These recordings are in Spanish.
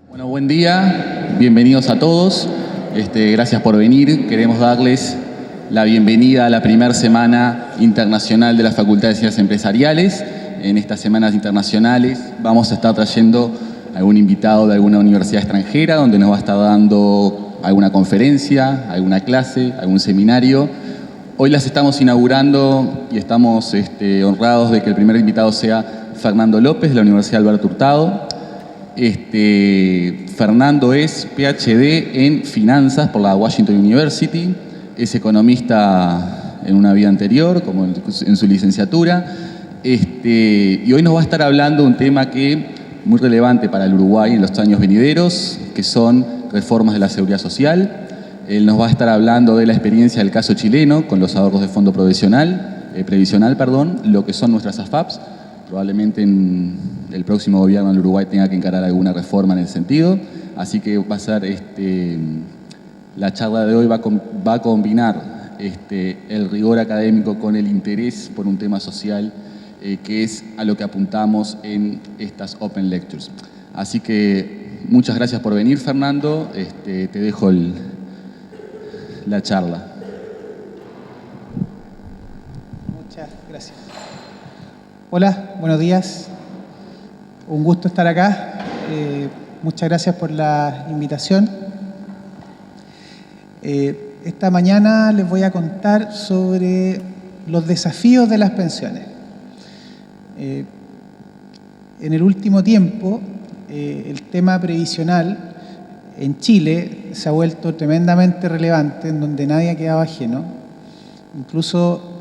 Bueno, buen día, bienvenidos a todos. Gracias por venir. Queremos darles la bienvenida a la primera semana internacional de la Facultad de Ciencias Empresariales. En estas semanas internacionales vamos a estar trayendo algún invitado de alguna universidad extranjera donde nos va a estar dando alguna conferencia, alguna clase, algún seminario. Hoy las estamos inaugurando y estamos honrados de que el primer invitado sea Fernando López de la Universidad Alberto Hurtado. Fernando es PhD en Finanzas por la Washington University, es economista en una vida anterior, como en su licenciatura, y hoy nos va a estar hablando de un tema que muy relevante para el Uruguay en los años venideros, que son reformas de la seguridad social. Él nos va a estar hablando de la experiencia del caso chileno con los ahorros de fondo previsional, lo que son nuestras AFAPs. Probablemente en el próximo gobierno del Uruguay tenga que encarar alguna reforma en el sentido. Así que va a ser, la charla de hoy va a combinar el rigor académico con el interés por un tema social, que es a lo que apuntamos en estas Open Lectures. Así que muchas gracias por venir, Fernando. Te dejo la charla. Muchas gracias. Hola, buenos días. Un gusto estar acá. Muchas gracias por la invitación. Esta mañana les voy a contar sobre los desafíos de las pensiones. En el último tiempo, el tema previsional en Chile se ha vuelto tremendamente relevante, en donde nadie ha quedado ajeno. Incluso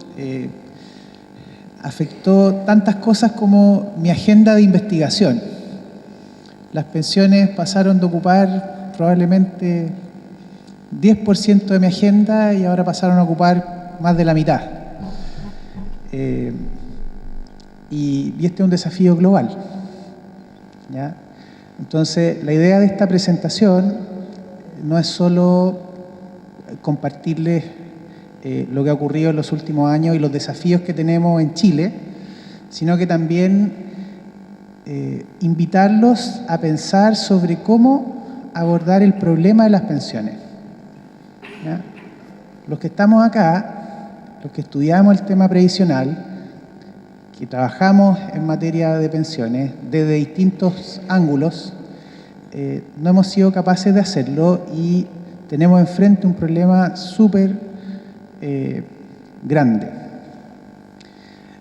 afectó tantas cosas como mi agenda de investigación. Las pensiones pasaron de ocupar probablemente 10% de mi agenda y ahora pasaron a ocupar más de la mitad. Y este es un desafío global, ¿ya? Entonces, la idea de esta presentación no es solo compartirles lo que ha ocurrido en los últimos años y los desafíos que tenemos en Chile, sino que también invitarlos a pensar sobre cómo abordar el problema de las pensiones, ¿ya? Los que estamos acá, los que estudiamos el tema previsional, que trabajamos en materia de pensiones desde distintos ángulos, no hemos sido capaces de hacerlo y tenemos enfrente un problema súper grande.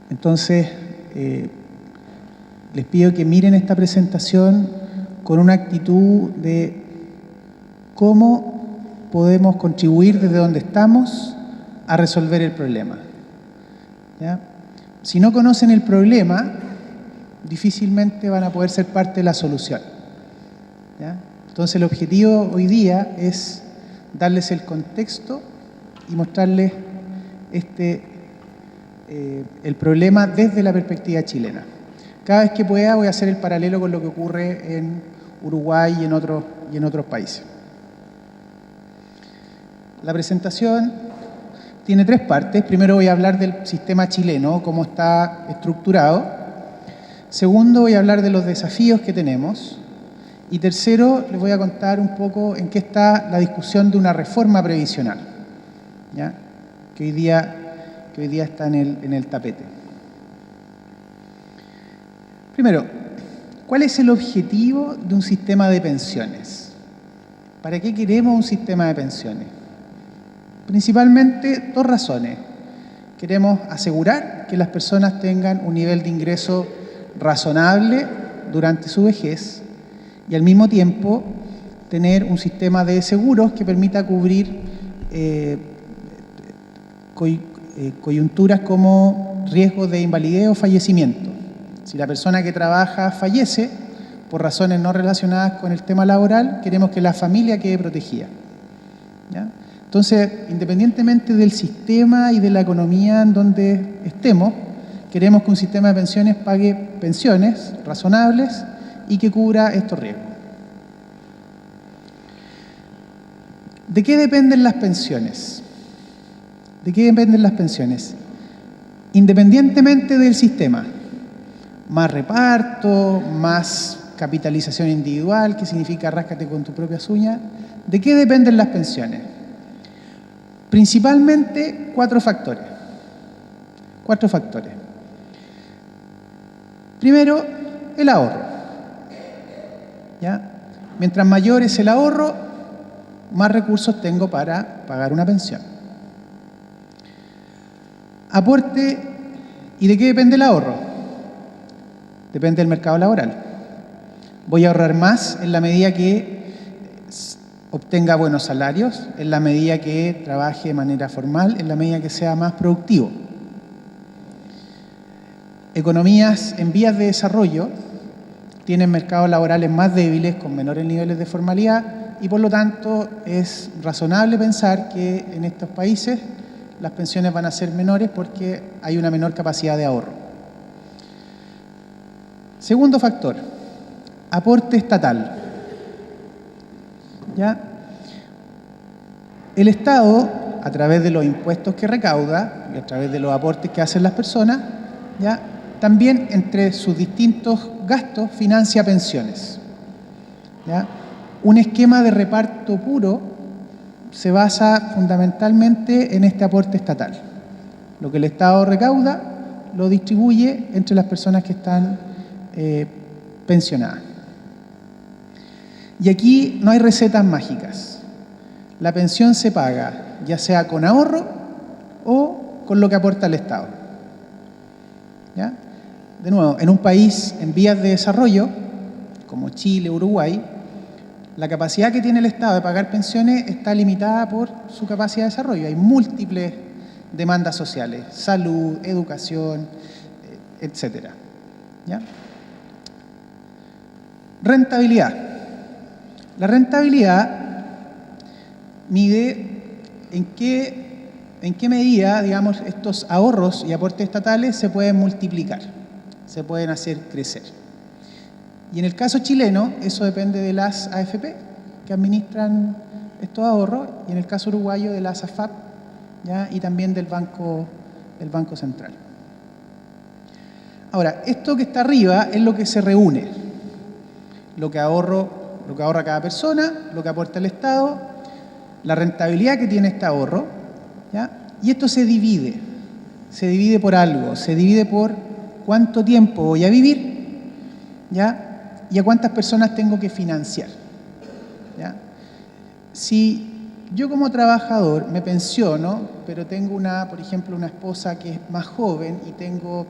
Entonces, les pido que miren esta presentación con una actitud de cómo podemos contribuir desde donde estamos a resolver el problema, ¿ya? Si no conocen el problema, difícilmente van a poder ser parte de la solución, ¿ya? Entonces, el objetivo hoy día es darles el contexto y mostrarles el problema desde la perspectiva chilena. Cada vez que pueda voy a hacer el paralelo con lo que ocurre en Uruguay y en otros países. La presentación tiene tres partes. Primero voy a hablar del sistema chileno, cómo está estructurado. Segundo, voy a hablar de los desafíos que tenemos. Y tercero, les voy a contar un poco en qué está la discusión de una reforma previsional, ¿ya? Que hoy día está en el tapete. Primero, ¿cuál es el objetivo de un sistema de pensiones? ¿Para qué queremos un sistema de pensiones? Principalmente dos razones. Queremos asegurar que las personas tengan un nivel de ingreso razonable durante su vejez y al mismo tiempo tener un sistema de seguros que permita cubrir coyunturas como riesgos de invalidez o fallecimiento. Si la persona que trabaja fallece por razones no relacionadas con el tema laboral, queremos que la familia quede protegida, ¿ya? Entonces, independientemente del sistema y de la economía en donde estemos, Queremos que un sistema de pensiones pague pensiones razonables y que cubra estos riesgos. ¿De qué dependen las pensiones? ¿De qué dependen las pensiones? Independientemente del sistema, más reparto, más capitalización individual, que significa ráscate con tus propias uñas. ¿De qué dependen las pensiones? Principalmente cuatro factores. Primero, el ahorro. ¿Ya? Mientras mayor es el ahorro, más recursos tengo para pagar una pensión. Aporte. ¿Y de qué depende el ahorro? Depende del mercado laboral. Voy a ahorrar más en la medida que obtenga buenos salarios, en la medida que trabaje de manera formal, en la medida que sea más productivo. Economías en vías de desarrollo tienen mercados laborales más débiles, con menores niveles de formalidad, y por lo tanto es razonable pensar que en estos países las pensiones van a ser menores porque hay una menor capacidad de ahorro. Segundo factor, aporte estatal. ¿Ya? El Estado, a través de los impuestos que recauda y a través de los aportes que hacen las personas, ¿ya?, también entre sus distintos gastos financia pensiones. ¿Ya? Un esquema de reparto puro se basa fundamentalmente en este aporte estatal. Lo que el Estado recauda lo distribuye entre las personas que están pensionadas. Y aquí no hay recetas mágicas. La pensión se paga ya sea con ahorro o con lo que aporta el Estado. ¿Ya? De nuevo, en un país en vías de desarrollo, como Chile, Uruguay, la capacidad que tiene el Estado de pagar pensiones está limitada por su capacidad de desarrollo. Hay múltiples demandas sociales, salud, educación, etc. ¿Ya? Rentabilidad. La rentabilidad mide en qué medida, digamos, estos ahorros y aportes estatales se pueden multiplicar, se pueden hacer crecer. Y en el caso chileno, eso depende de las AFP, que administran estos ahorros, y en el caso uruguayo de las AFAP, ¿ya?, y también del Banco Central. Ahora, esto que está arriba es lo que se reúne, lo que ahorra cada persona, lo que aporta el Estado, la rentabilidad que tiene este ahorro, ¿ya? Y esto se divide por algo, se divide por cuánto tiempo voy a vivir, ¿ya?, y a cuántas personas tengo que financiar. ¿Ya? Si yo como trabajador me pensiono, pero tengo por ejemplo, una esposa que es más joven y tengo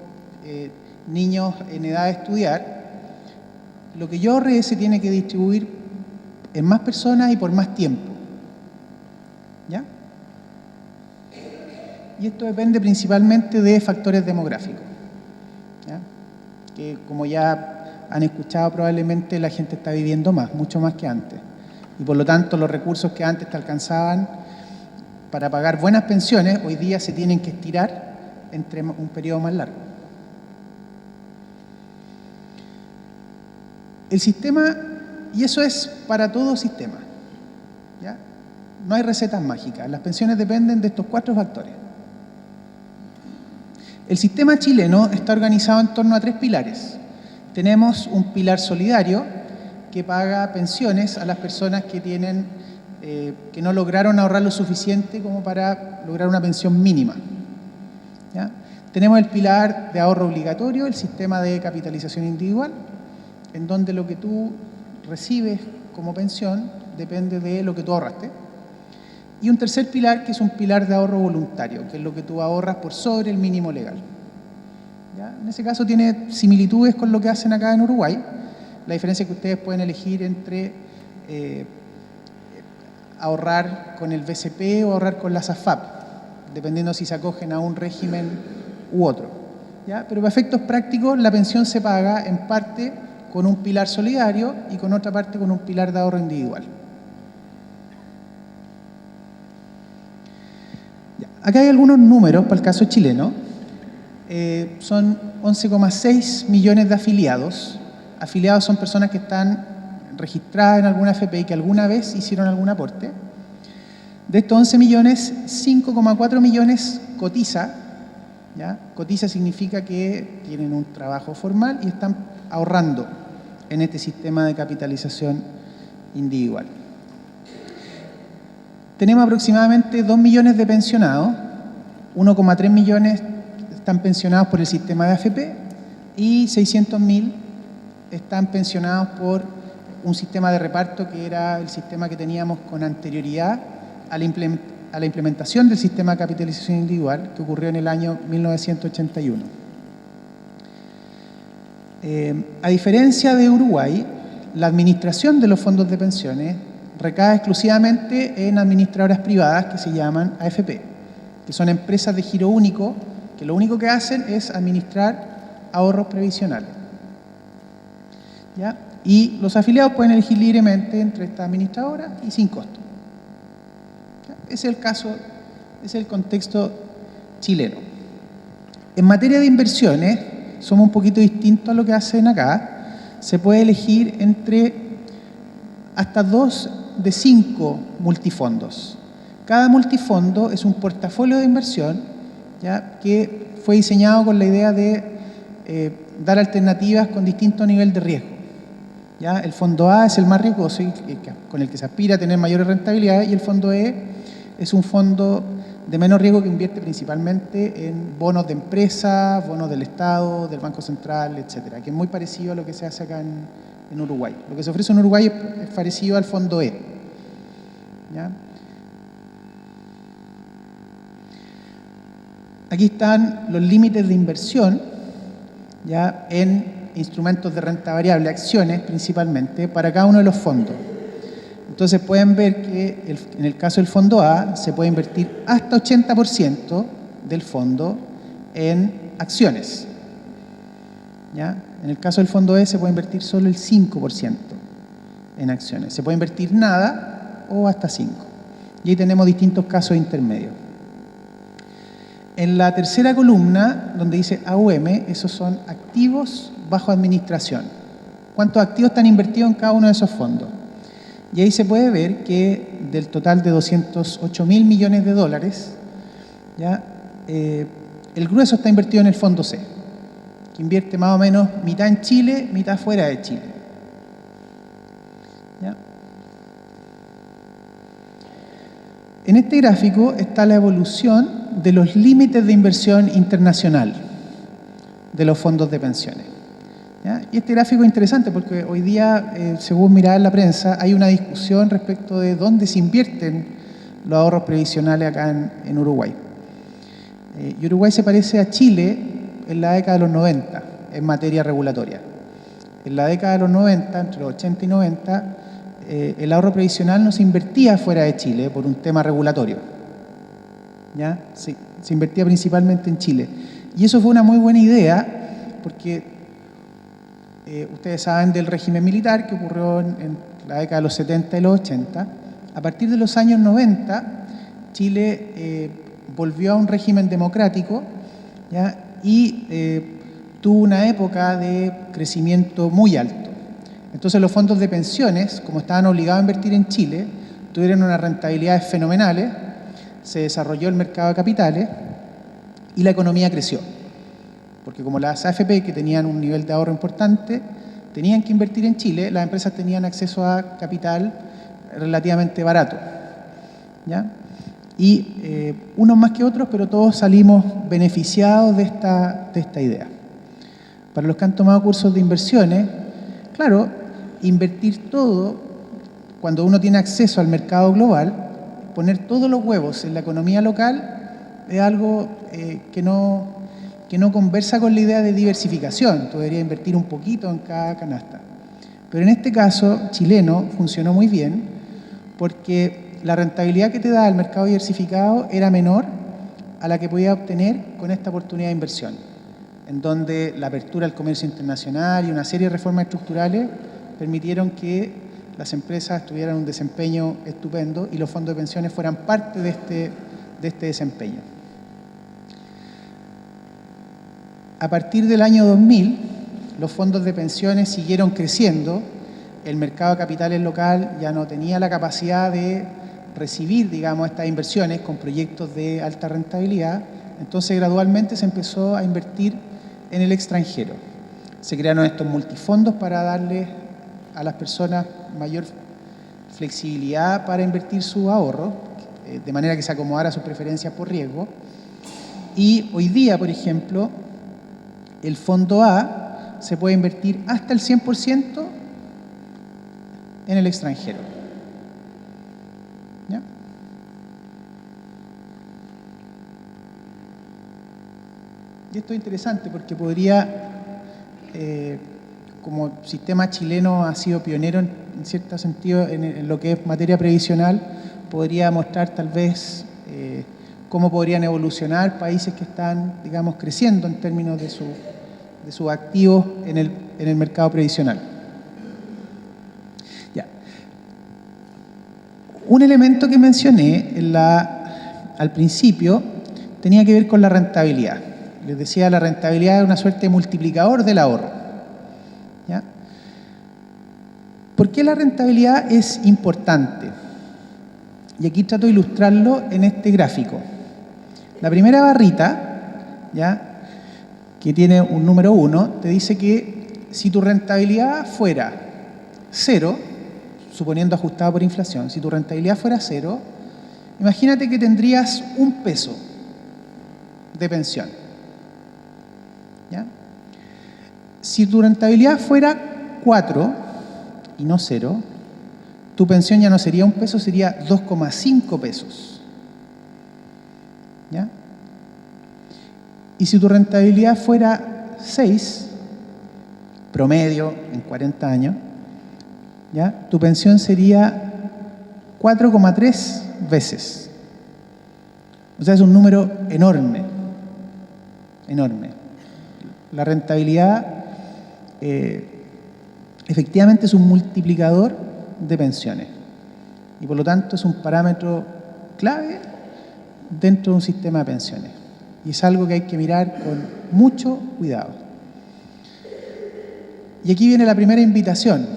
niños en edad de estudiar, lo que yo ahorré se tiene que distribuir en más personas y por más tiempo. ¿Ya? Y esto depende principalmente de factores demográficos. ¿Ya? Que como ya han escuchado, probablemente la gente está viviendo más, mucho más que antes. Y por lo tanto, los recursos que antes te alcanzaban para pagar buenas pensiones, hoy día se tienen que estirar entre un periodo más largo. El sistema, y eso es para todo sistema, ¿ya? No hay recetas mágicas, las pensiones dependen de estos cuatro factores. El sistema chileno está organizado en torno a tres pilares. Tenemos un pilar solidario que paga pensiones a las personas que no lograron ahorrar lo suficiente como para lograr una pensión mínima. ¿Ya? Tenemos el pilar de ahorro obligatorio, el sistema de capitalización individual, en donde lo que tú recibes como pensión depende de lo que tú ahorraste. Y un tercer pilar, que es un pilar de ahorro voluntario, que es lo que tú ahorras por sobre el mínimo legal. ¿Ya? En ese caso tiene similitudes con lo que hacen acá en Uruguay. La diferencia es que ustedes pueden elegir entre ahorrar con el BCP o ahorrar con las AFAP, dependiendo si se acogen a un régimen u otro. ¿Ya? Pero para efectos prácticos, la pensión se paga en parte con un pilar solidario y con otra parte con un pilar de ahorro individual. Ya. Acá hay algunos números para el caso chileno. son 11,6 millones de afiliados. Afiliados son personas que están registradas en alguna AFP y que alguna vez hicieron algún aporte. De estos 11 millones, 5,4 millones cotiza. ¿Ya? Cotiza significa que tienen un trabajo formal y están ahorrando en este sistema de capitalización individual. Tenemos aproximadamente 2 millones de pensionados, 1,3 millones están pensionados por el sistema de AFP y 600.000 están pensionados por un sistema de reparto que era el sistema que teníamos con anterioridad a la implementación del sistema de capitalización individual que ocurrió en el año 1981. A diferencia de Uruguay, la administración de los fondos de pensiones recae exclusivamente en administradoras privadas que se llaman AFP, que son empresas de giro único, que lo único que hacen es administrar ahorros previsionales. ¿Ya? Y los afiliados pueden elegir libremente entre esta administradora y sin costo. ¿Ya? Ese es el caso, ese es el contexto chileno. En materia de inversiones, somos un poquito distintos a lo que hacen acá. Se puede elegir entre hasta 2 de 5 multifondos. Cada multifondo es un portafolio de inversión, ¿ya? Que fue diseñado con la idea de dar alternativas con distinto nivel de riesgo. ¿Ya? El fondo A es el más riesgoso y con el que se aspira a tener mayores rentabilidades, y el fondo E es un fondo de menor riesgo que invierte principalmente en bonos de empresa, bonos del Estado, del Banco Central, etcétera, que es muy parecido a lo que se hace acá en Uruguay. Lo que se ofrece en Uruguay es parecido al fondo E. ¿Ya? Aquí están los límites de inversión, ¿ya? En instrumentos de renta variable, acciones principalmente, para cada uno de los fondos. Entonces pueden ver que en el caso del fondo A se puede invertir hasta 80% del fondo en acciones. ¿Ya? En el caso del fondo E se puede invertir solo el 5% en acciones. Se puede invertir nada o hasta 5%. Y ahí tenemos distintos casos intermedios. En la tercera columna, donde dice AUM, esos son activos bajo administración. ¿Cuántos activos están invertidos en cada uno de esos fondos? Y ahí se puede ver que del total de 208.000 millones de dólares, ¿ya? El grueso está invertido en el fondo C, que invierte más o menos mitad en Chile, mitad fuera de Chile. ¿Ya? En este gráfico está la evolución de los límites de inversión internacional de los fondos de pensiones. ¿Ya? Y este gráfico es interesante porque hoy día, según miraba en la prensa, hay una discusión respecto de dónde se invierten los ahorros previsionales acá en Uruguay. Y Uruguay se parece a Chile en la década de los 90 en materia regulatoria. En la década de los 90, entre los 80 y 90, el ahorro previsional no se invertía fuera de Chile por un tema regulatorio. ¿Ya? Se invertía principalmente en Chile. Y eso fue una muy buena idea porque ustedes saben del régimen militar que ocurrió en la década de los 70 y los 80. A partir de los años 90, Chile volvió a un régimen democrático, ¿ya? Y tuvo una época de crecimiento muy alto. Entonces los fondos de pensiones, como estaban obligados a invertir en Chile, tuvieron unas rentabilidades fenomenales, se desarrolló el mercado de capitales y la economía creció. Porque como las AFP, que tenían un nivel de ahorro importante, tenían que invertir en Chile, las empresas tenían acceso a capital relativamente barato. ¿Ya? Y unos más que otros, pero todos salimos beneficiados de esta idea. Para los que han tomado cursos de inversiones, claro, invertir todo, cuando uno tiene acceso al mercado global, poner todos los huevos en la economía local es algo que no conversa con la idea de diversificación. Tú deberías invertir un poquito en cada canasta. Pero en este caso chileno funcionó muy bien porque la rentabilidad que te da el mercado diversificado era menor a la que podía obtener con esta oportunidad de inversión, en donde la apertura al comercio internacional y una serie de reformas estructurales permitieron que las empresas tuvieran un desempeño estupendo y los fondos de pensiones fueran parte de este desempeño. A partir del año 2000, los fondos de pensiones siguieron creciendo, el mercado de capitales local ya no tenía la capacidad de recibir, digamos, estas inversiones con proyectos de alta rentabilidad, entonces gradualmente se empezó a invertir en el extranjero. Se crearon estos multifondos para darle a las personas mayor flexibilidad para invertir su ahorro, de manera que se acomodara a sus preferencias por riesgo. Y hoy día, por ejemplo, el fondo A se puede invertir hasta el 100% en el extranjero. ¿Ya? Y esto es interesante porque podría, como sistema chileno ha sido pionero en cierto sentido en lo que es materia previsional, podría mostrar tal vez cómo podrían evolucionar países que están, digamos, creciendo en términos de sus activos en el mercado previsional. Ya. Un elemento que mencioné al principio tenía que ver con la rentabilidad. Les decía, la rentabilidad es una suerte de multiplicador del ahorro. ¿Ya? ¿Por qué la rentabilidad es importante? Y aquí trato de ilustrarlo en este gráfico. La primera barrita, ¿ya?, que tiene un número 1, te dice que si tu rentabilidad fuera 0, suponiendo ajustada por inflación, si tu rentabilidad fuera 0, imagínate que tendrías 1 peso de pensión. ¿Ya? Si tu rentabilidad fuera 4 y no 0, tu pensión ya no sería 1 peso, sería 2,5 pesos. ¿Ya? Y si tu rentabilidad fuera 6, promedio en 40 años, ¿ya?, tu pensión sería 4,3 veces. O sea, es un número enorme, enorme. La rentabilidad efectivamente es un multiplicador de pensiones y por lo tanto es un parámetro clave dentro de un sistema de pensiones y es algo que hay que mirar con mucho cuidado. Y aquí viene la primera invitación.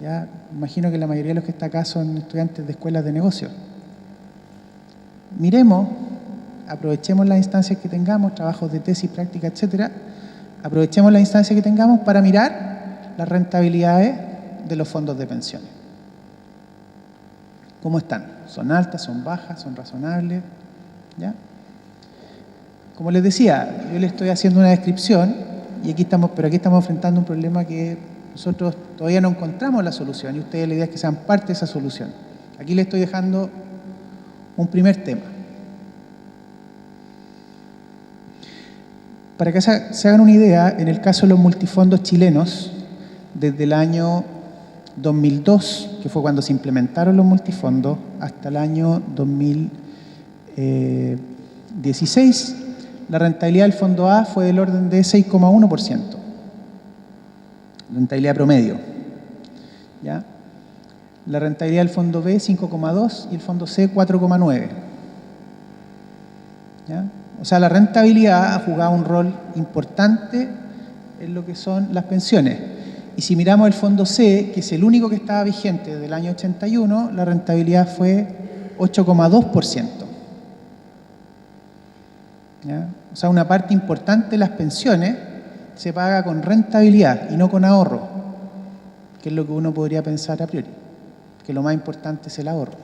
Ya imagino que la mayoría de los que está acá son estudiantes de escuelas de negocios. Miremos, aprovechemos las instancias que tengamos, trabajos de tesis, práctica, etcétera. Aprovechemos las instancias que tengamos para mirar las rentabilidades de los fondos de pensiones. ¿Cómo están? ¿Son altas? ¿Son bajas? ¿Son razonables? ¿Ya? Como les decía, yo les estoy haciendo una descripción y aquí estamos enfrentando un problema que nosotros todavía no encontramos la solución y ustedes la idea es que sean parte de esa solución. Aquí les estoy dejando un primer tema. Para que se hagan una idea, en el caso de los multifondos chilenos, desde el año 2002, que fue cuando se implementaron los multifondos, hasta el año 2016, la rentabilidad del fondo A fue del orden de 6,1%. Rentabilidad promedio. ¿Ya? La rentabilidad del fondo B, 5,2%, y el fondo C, 4,9%. ¿Ya? O sea, la rentabilidad ha jugado un rol importante en lo que son las pensiones. Y si miramos el fondo C, que es el único que estaba vigente desde el año 81, la rentabilidad fue 8,2%. ¿Ya? O sea, una parte importante de las pensiones se paga con rentabilidad y no con ahorro, que es lo que uno podría pensar a priori, que lo más importante es el ahorro.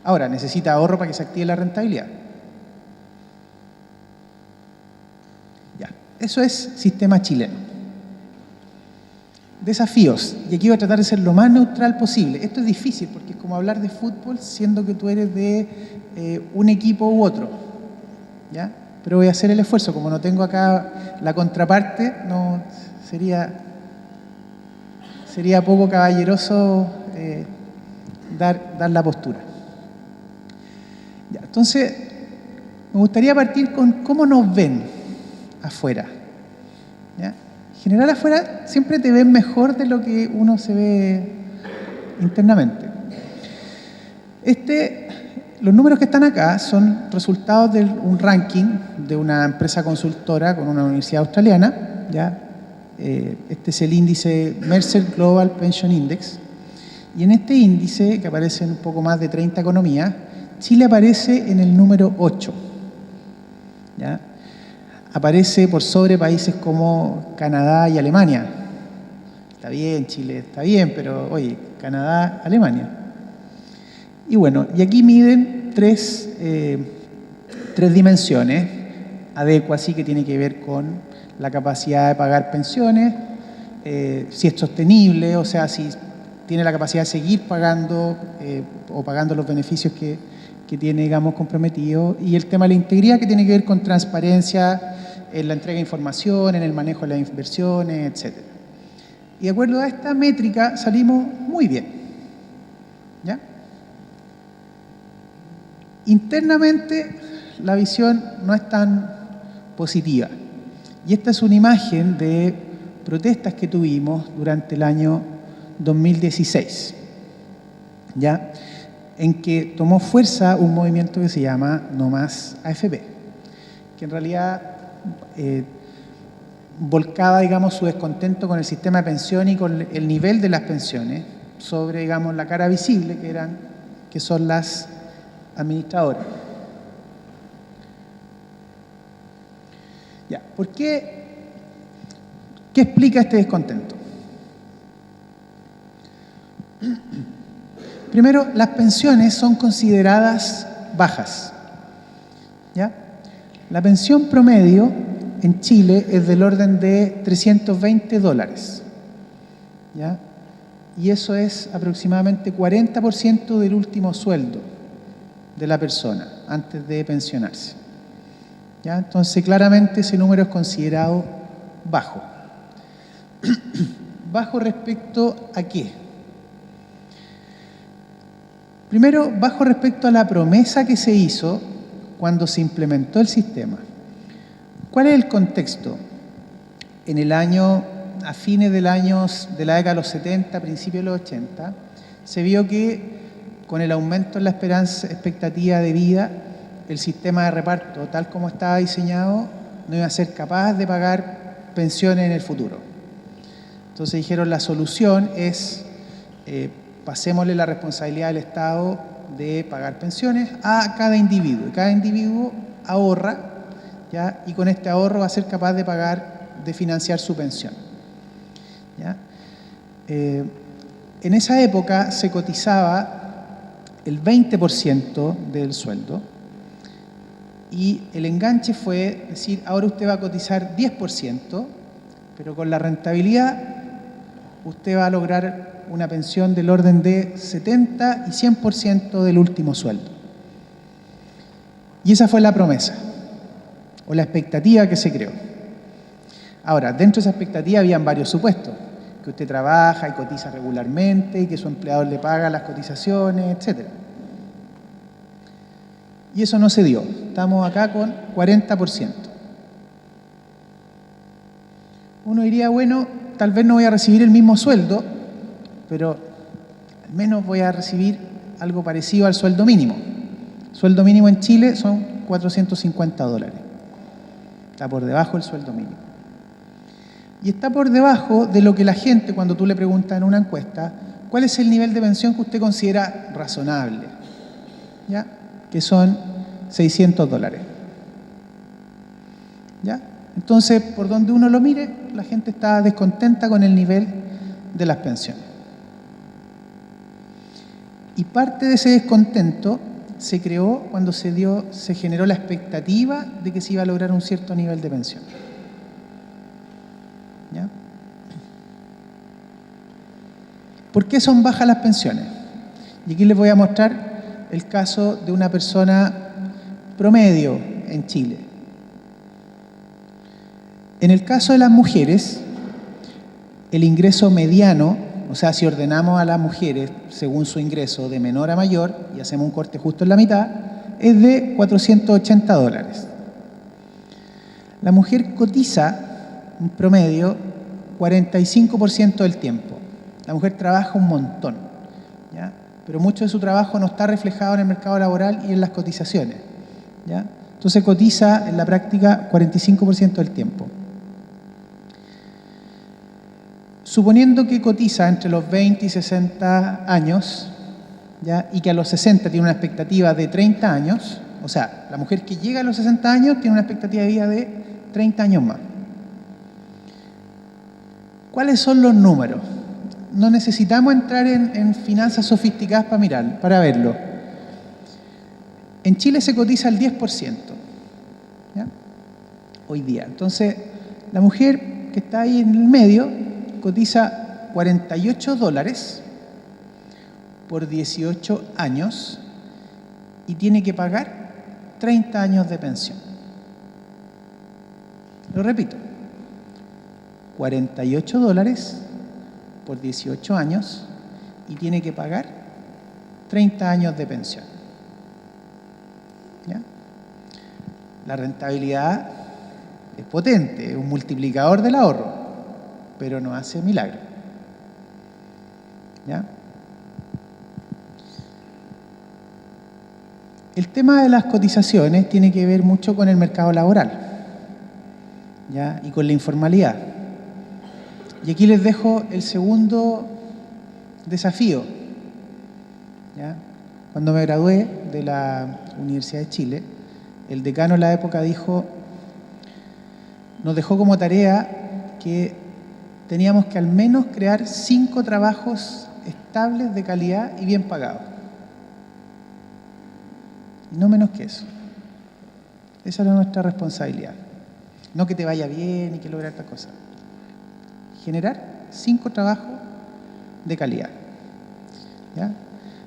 Ahora, necesita ahorro para que se active la rentabilidad. Ya, eso es sistema chileno. Desafíos, y aquí voy a tratar de ser lo más neutral posible. Esto es difícil porque es como hablar de fútbol siendo que tú eres de un equipo u otro, ¿ya? Pero voy a hacer el esfuerzo, como no tengo acá la contraparte, no sería poco caballeroso dar la postura. Ya, entonces, me gustaría partir con cómo nos ven afuera. ¿Ya? En general, afuera siempre te ven mejor de lo que uno se ve internamente. Los números que están acá son resultados de un ranking de una empresa consultora con una universidad australiana, ¿ya? Este es el índice Mercer Global Pension Index. Y en este índice, que aparece en un poco más de 30 economías, Chile aparece en el número 8. ¿Ya? Aparece por sobre países como Canadá y Alemania. Está bien, Chile está bien, pero oye, Canadá, Alemania. Y bueno, y aquí miden tres dimensiones. Adequacy, que tiene que ver con la capacidad de pagar pensiones, si es sostenible, o sea, si tiene la capacidad de seguir pagando o pagando los beneficios que tiene, digamos, comprometido, y el tema de la integridad, que tiene que ver con transparencia en la entrega de información, en el manejo de las inversiones, etc. Y de acuerdo a esta métrica salimos muy bien. ¿Ya? Internamente la visión no es tan positiva. Y esta es una imagen de protestas que tuvimos durante el año 2016, ¿ya? En que tomó fuerza un movimiento que se llama No Más AFP, que en realidad volcaba, digamos, su descontento con el sistema de pensión y con el nivel de las pensiones sobre, digamos, la cara visible, que son las administradoras. Ya, ¿por qué? ¿Qué explica este descontento? Primero, las pensiones son consideradas bajas. ¿Ya? La pensión promedio en Chile es del orden de $320. ¿Ya? Y eso es aproximadamente 40% del último sueldo de la persona antes de pensionarse. ¿Ya? Entonces, claramente ese número es considerado bajo. ¿Bajo respecto a qué? Primero, bajo respecto a la promesa que se hizo cuando se implementó el sistema. ¿Cuál es el contexto? En el año, a fines de la década de los 70, principios de los 80, se vio que con el aumento en la expectativa de vida, el sistema de reparto, tal como estaba diseñado, no iba a ser capaz de pagar pensiones en el futuro. Entonces dijeron, la solución es pasémosle la responsabilidad del Estado de pagar pensiones a cada individuo. Y cada individuo ahorra, ¿ya? Y con este ahorro va a ser capaz de financiar su pensión. ¿Ya? En esa época se cotizaba el 20% del sueldo y el enganche fue decir, ahora usted va a cotizar 10%, pero con la rentabilidad usted va a lograr una pensión del orden de 70 y 100% del último sueldo. Y esa fue la promesa, o la expectativa que se creó. Ahora, dentro de esa expectativa habían varios supuestos, que usted trabaja y cotiza regularmente, y que su empleador le paga las cotizaciones, etc. Y eso no se dio. Estamos acá con 40%. Uno diría, bueno, tal vez no voy a recibir el mismo sueldo, pero al menos voy a recibir algo parecido al sueldo mínimo. El sueldo mínimo en Chile son $450. Está por debajo del sueldo mínimo. Y está por debajo de lo que la gente, cuando tú le preguntas en una encuesta, ¿cuál es el nivel de pensión que usted considera razonable? ¿Ya? Que son $600. ¿Ya? Entonces, por donde uno lo mire, la gente está descontenta con el nivel de las pensiones. Y parte de ese descontento se creó cuando se generó la expectativa de que se iba a lograr un cierto nivel de pensión. ¿Ya? ¿Por qué son bajas las pensiones? Y aquí les voy a mostrar el caso de una persona promedio en Chile. En el caso de las mujeres, el ingreso mediano, o sea, si ordenamos a las mujeres según su ingreso de menor a mayor y hacemos un corte justo en la mitad, es de $480. La mujer cotiza un promedio 45% del tiempo. La mujer trabaja un montón, ¿ya? pero mucho de su trabajo no está reflejado en el mercado laboral y en las cotizaciones, ¿ya? Entonces cotiza en la práctica 45% del tiempo. Suponiendo que cotiza entre los 20 y 60 años, ¿ya? Y que a los 60 tiene una expectativa de 30 años, o sea, la mujer que llega a los 60 años tiene una expectativa de vida de 30 años más. ¿Cuáles son los números? No necesitamos entrar en finanzas sofisticadas para verlo. En Chile se cotiza el 10%, ¿ya? Hoy día. Entonces, la mujer que está ahí en el medio cotiza $48 por 18 años y tiene que pagar 30 años de pensión. Lo repito, $48 por 18 años y tiene que pagar 30 años de pensión. ¿Ya? La rentabilidad es potente, es un multiplicador del ahorro, pero no hace milagro. ¿Ya? El tema de las cotizaciones tiene que ver mucho con el mercado laboral, ¿ya? Y con la informalidad. Y aquí les dejo el segundo desafío, ¿ya? Cuando me gradué de la Universidad de Chile, el decano en la época nos dejó como tarea que teníamos que al menos crear 5 trabajos estables, de calidad y bien pagados. Y no menos que eso. Esa era nuestra responsabilidad. No que te vaya bien y que lograr esta cosa. Generar 5 trabajos de calidad. ¿Ya?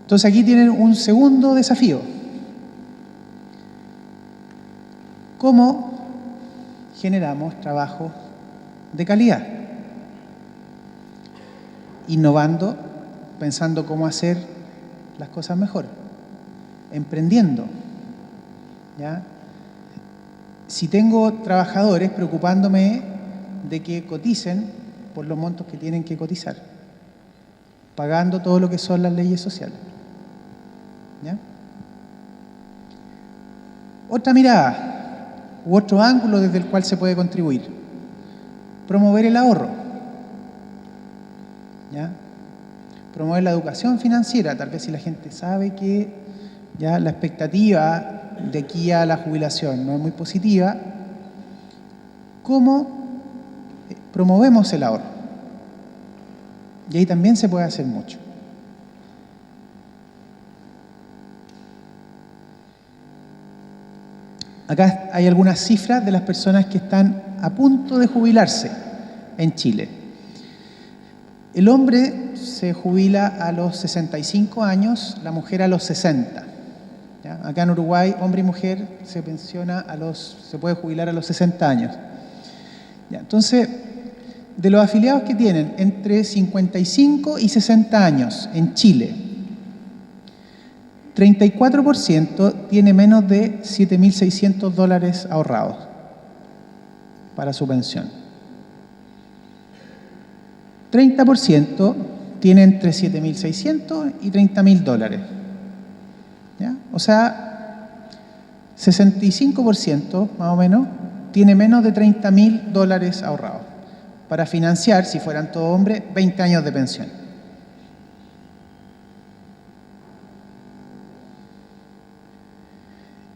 Entonces aquí tienen un segundo desafío. ¿Cómo generamos trabajos de calidad? Innovando, pensando cómo hacer las cosas mejor. Emprendiendo, ¿ya? Si tengo trabajadores, preocupándome de que coticen por los montos que tienen que cotizar, pagando todo lo que son las leyes sociales, ¿ya? Otra mirada u otro ángulo desde el cual se puede contribuir: promover el ahorro, ¿ya? Promover la educación financiera. Tal vez si la gente sabe que ya la expectativa de aquí a la jubilación no es muy positiva, ¿cómo promovemos el ahorro? Y ahí también se puede hacer mucho. Acá hay algunas cifras de las personas que están a punto de jubilarse en Chile. El hombre se jubila a los 65 años, la mujer a los 60. ¿Ya? Acá en Uruguay, hombre y mujer se puede jubilar a los 60 años. ¿Ya? Entonces, de los afiliados que tienen entre 55 y 60 años en Chile, 34% tiene menos de $7.600 ahorrados para su pensión. 30% tiene entre $7.600 y $30.000. ¿Ya? O sea, 65% más o menos tiene menos de $30.000 ahorrados para financiar, si fueran todos hombres, 20 años de pensión.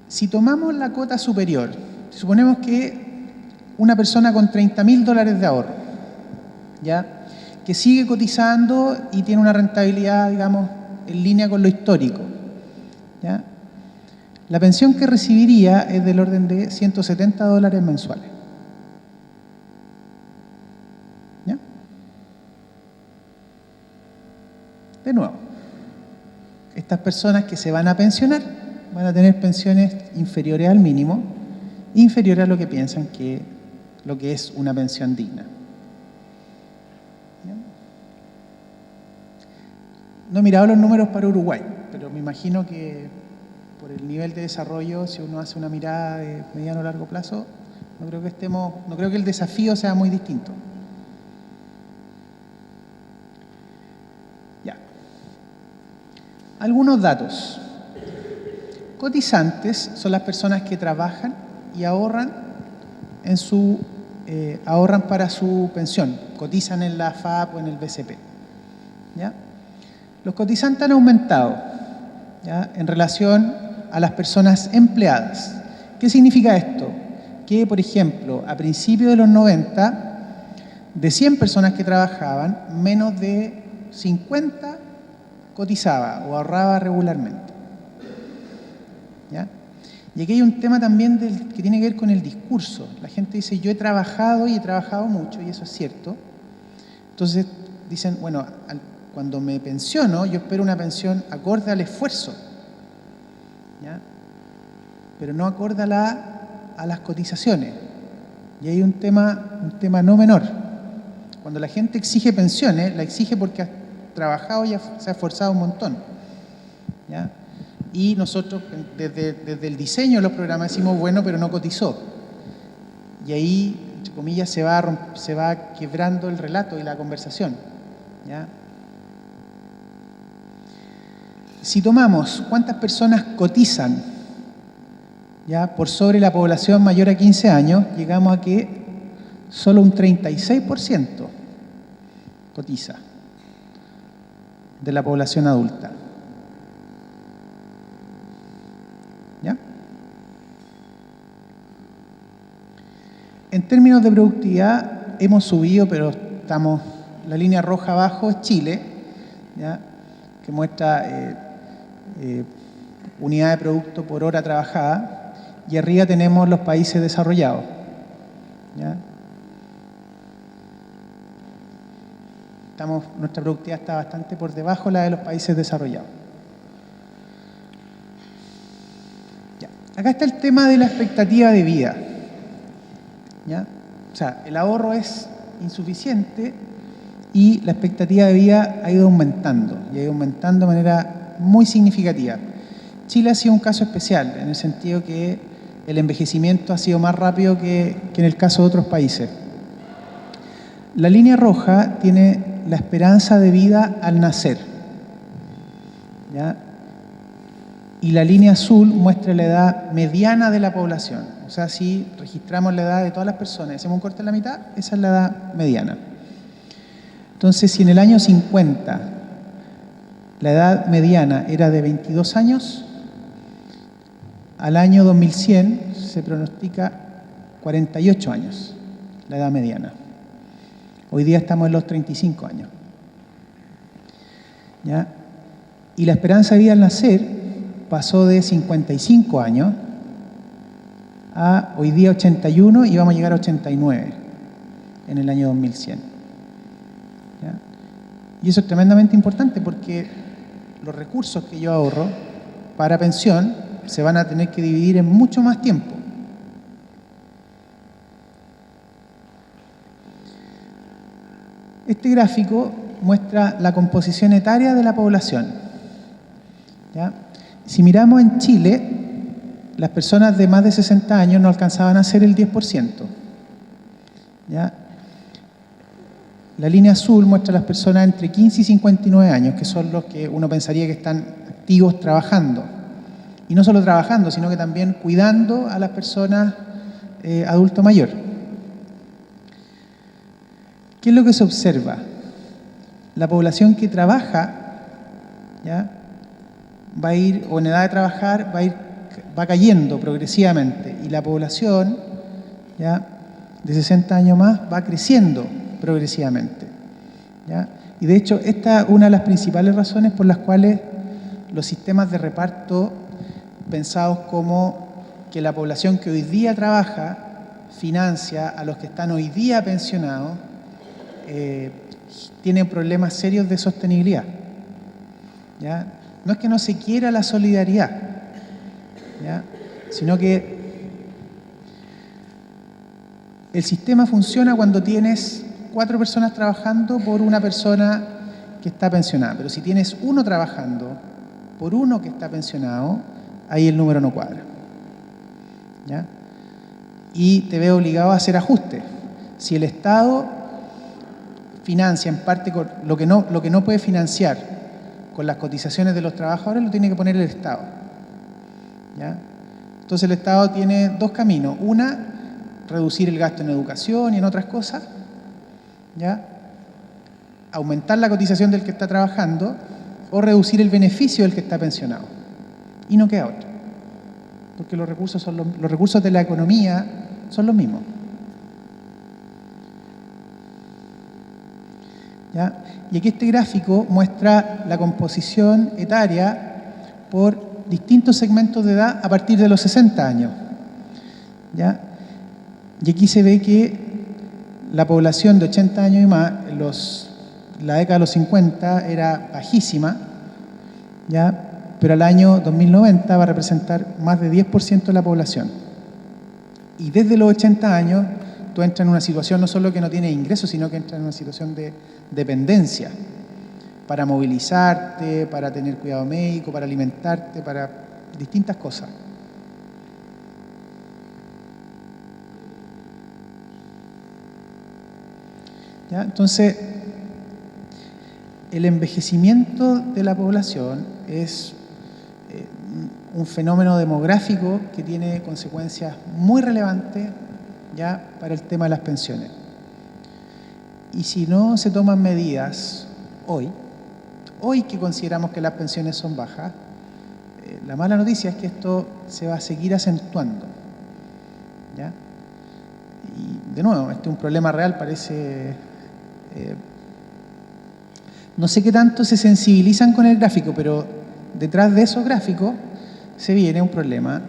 Si tomamos la cota superior, suponemos que una persona con $30.000 de ahorro, ¿ya?, que sigue cotizando y tiene una rentabilidad, digamos, en línea con lo histórico, ¿ya?, la pensión que recibiría es del orden de $170 mensuales. ¿Ya? De nuevo, estas personas que se van a pensionar van a tener pensiones inferiores al mínimo, inferiores a lo que piensan que lo que es una pensión digna. ¿Ya? No he mirado los números para Uruguay, pero me imagino que por el nivel de desarrollo, si uno hace una mirada de mediano o largo plazo, no creo que el desafío sea muy distinto. Ya. Algunos datos. Cotizantes son las personas que trabajan y ahorran ahorran para su pensión, cotizan en la AFAP o en el BCP. ¿Ya? Los cotizantes han aumentado, ¿ya?, en relación a las personas empleadas. ¿Qué significa esto? Que, por ejemplo, a principios de los 90, de 100 personas que trabajaban, menos de 50 cotizaba o ahorraba regularmente. ¿Ya? Y aquí hay un tema también que tiene que ver con el discurso. La gente dice, yo he trabajado y he trabajado mucho, y eso es cierto. Entonces dicen, bueno, cuando me pensiono, yo espero una pensión acorde al esfuerzo, ¿ya?, pero no acorde a las cotizaciones. Y hay un tema no menor. Cuando la gente exige pensiones, la exige porque ha trabajado y se ha esforzado un montón, ¿ya? Y nosotros, desde el diseño de los programas, decimos, bueno, pero no cotizó. Y ahí, entre comillas, se va quebrando el relato y la conversación, ¿ya? Si tomamos cuántas personas cotizan, ¿ya?, por sobre la población mayor a 15 años, llegamos a que solo un 36% cotiza de la población adulta. ¿Ya? En términos de productividad hemos subido, pero la línea roja abajo es Chile, ¿ya?, que muestra unidad de producto por hora trabajada, y arriba tenemos los países desarrollados, ¿ya? Nuestra productividad está bastante por debajo de la de los países desarrollados. Ya. Acá está el tema de la expectativa de vida, ¿ya? O sea, el ahorro es insuficiente y la expectativa de vida ha ido aumentando, y ha ido aumentando de manera muy significativa. Chile ha sido un caso especial, en el sentido que el envejecimiento ha sido más rápido que en el caso de otros países. La línea roja tiene la esperanza de vida al nacer, ¿ya?, y la línea azul muestra la edad mediana de la población. O sea, si registramos la edad de todas las personas y hacemos un corte en la mitad, esa es la edad mediana. Entonces, si en el año 50 la edad mediana era de 22 años, al año 2100 se pronostica 48 años, la edad mediana. Hoy día estamos en los 35 años. ¿Ya? Y la esperanza de vida al nacer pasó de 55 años a hoy día 81, y vamos a llegar a 89 en el año 2100. ¿Ya? Y eso es tremendamente importante, porque los recursos que yo ahorro para pensión se van a tener que dividir en mucho más tiempo. Este gráfico muestra la composición etaria de la población, ¿ya? Si miramos en Chile, las personas de más de 60 años no alcanzaban a ser el 10%. ¿Ya? La línea azul muestra las personas entre 15 y 59 años, que son los que uno pensaría que están activos trabajando. Y no solo trabajando, sino que también cuidando a las personas adulto mayor. ¿Qué es lo que se observa? La población que trabaja, ¿ya?, va a ir, o en edad de trabajar, va cayendo progresivamente, y la población, ¿ya?, de 60 años más va creciendo progresivamente, ¿ya? Y de hecho, esta es una de las principales razones por las cuales los sistemas de reparto, pensados como que la población que hoy día trabaja financia a los que están hoy día pensionados, tienen problemas serios de sostenibilidad, ¿ya? No es que no se quiera la solidaridad, ¿ya?, sino que el sistema funciona cuando tienes 4 personas trabajando por una persona que está pensionada. Pero si tienes uno trabajando por uno que está pensionado, ahí el número no cuadra, ¿ya? Y te veo obligado a hacer ajustes. Si el Estado financia en parte con lo que no puede financiar con las cotizaciones de los trabajadores lo tiene que poner el Estado. ¿Ya? Entonces el Estado tiene dos caminos. Una, reducir el gasto en educación y en otras cosas. ¿Ya? Aumentar la cotización del que está trabajando o reducir el beneficio del que está pensionado. Y no queda otra. Porque los recursos de la economía son los mismos. ¿Ya? Y aquí este gráfico muestra la composición etaria por distintos segmentos de edad a partir de los 60 años. ¿Ya? Y aquí se ve que la población de 80 años y más, la década de los 50 era bajísima, ¿ya? Pero al año 2090 va a representar más de 10% de la población. Y desde los 80 años tú entras en una situación no solo que no tienes ingresos, sino que entras en una situación de dependencia para movilizarte, para tener cuidado médico, para alimentarte, para distintas cosas. ¿Ya? Entonces, el envejecimiento de la población es un fenómeno demográfico que tiene consecuencias muy relevantes ya para el tema de las pensiones. Y si no se toman medidas hoy que consideramos que las pensiones son bajas, la mala noticia es que esto se va a seguir acentuando. ¿Ya? Y de nuevo, este es un problema real, parece... no sé qué tanto se sensibilizan con el gráfico, pero detrás de esos gráficos se viene un problema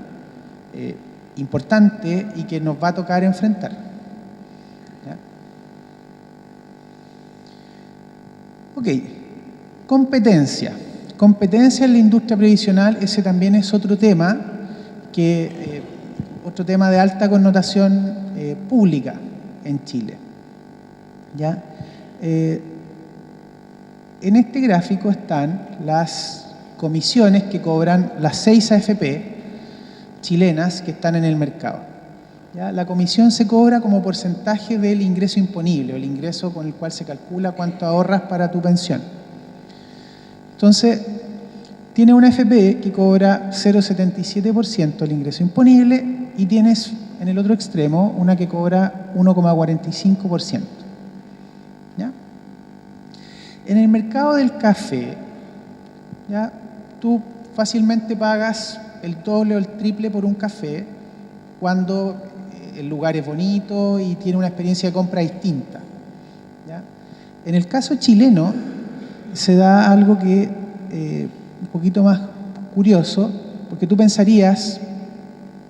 importante y que nos va a tocar enfrentar. ¿Ya? Ok, competencia. Competencia en la industria previsional, ese también es otro tema, otro tema de alta connotación pública en Chile. ¿Ya? En este gráfico están las comisiones que cobran las 6 AFP chilenas que están en el mercado. ¿Ya? La comisión se cobra como porcentaje del ingreso imponible, o el ingreso con el cual se calcula cuánto ahorras para tu pensión. Entonces, tiene una AFP que cobra 0,77% del ingreso imponible y tienes en el otro extremo una que cobra 1,45%. ¿Ya? En el mercado del café, ¿ya? Tú fácilmente pagas el doble o el triple por un café cuando el lugar es bonito y tiene una experiencia de compra distinta. ¿Ya? En el caso chileno se da algo que un poquito más curioso, porque tú pensarías,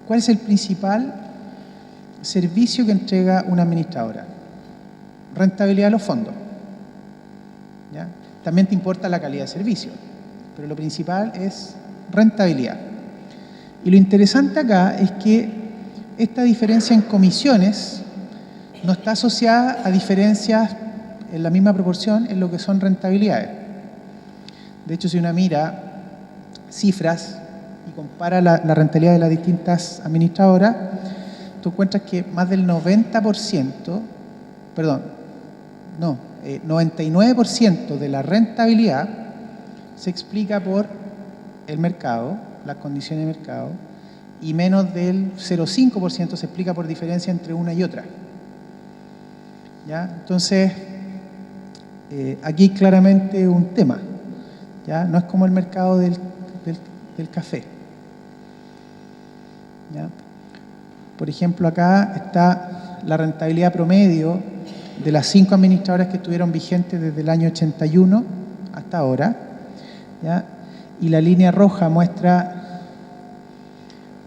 ¿cuál es el principal servicio que entrega una administradora? Rentabilidad de los fondos. ¿Ya? También te importa la calidad de servicio, pero lo principal es rentabilidad. Y lo interesante acá es que esta diferencia en comisiones no está asociada a diferencias en la misma proporción en lo que son rentabilidades. De hecho, si uno mira cifras y compara la rentabilidad de las distintas administradoras, tú encuentras que más del 99% de la rentabilidad se explica por el mercado, las condiciones de mercado, y menos del 0,5% se explica por diferencia entre una y otra. ¿Ya? Entonces, aquí claramente un tema. ¿Ya? No es como el mercado del café. ¿Ya? Por ejemplo, acá está la rentabilidad promedio de las 5 administradoras que estuvieron vigentes desde el año 81 hasta ahora. ¿Ya? Y la línea roja muestra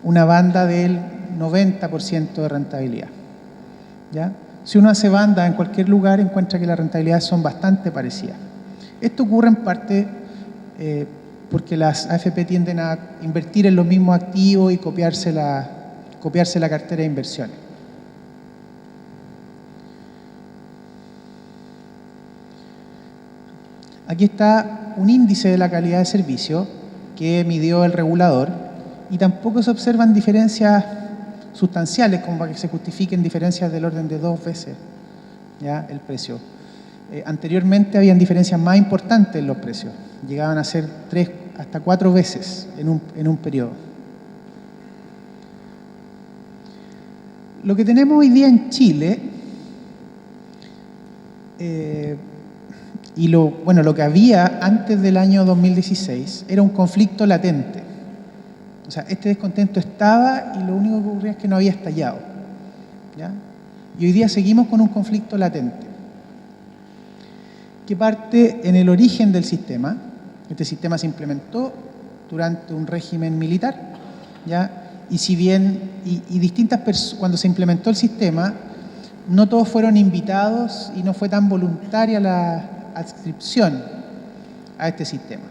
una banda del 90% de rentabilidad. ¿Ya? Si uno hace banda en cualquier lugar, encuentra que las rentabilidades son bastante parecidas. Esto ocurre en parte porque las AFP tienden a invertir en los mismos activos y copiarse la cartera de inversiones. Aquí está un índice de la calidad de servicio que midió el regulador y tampoco se observan diferencias sustanciales como para que se justifiquen diferencias del orden de 2 veces, ¿ya? El precio. Anteriormente habían diferencias más importantes en los precios. Llegaban a ser 3 hasta 4 veces en un periodo. Lo que tenemos hoy día en Chile, y lo que había antes del año 2016, era un conflicto latente. O sea, este descontento estaba y lo único que ocurría es que no había estallado, ¿ya? Y hoy día seguimos con un conflicto latente, que parte en el origen del sistema. Este sistema se implementó durante un régimen militar, ¿ya? Y si bien, cuando se implementó el sistema, no todos fueron invitados y no fue tan voluntaria la adscripción a este sistema,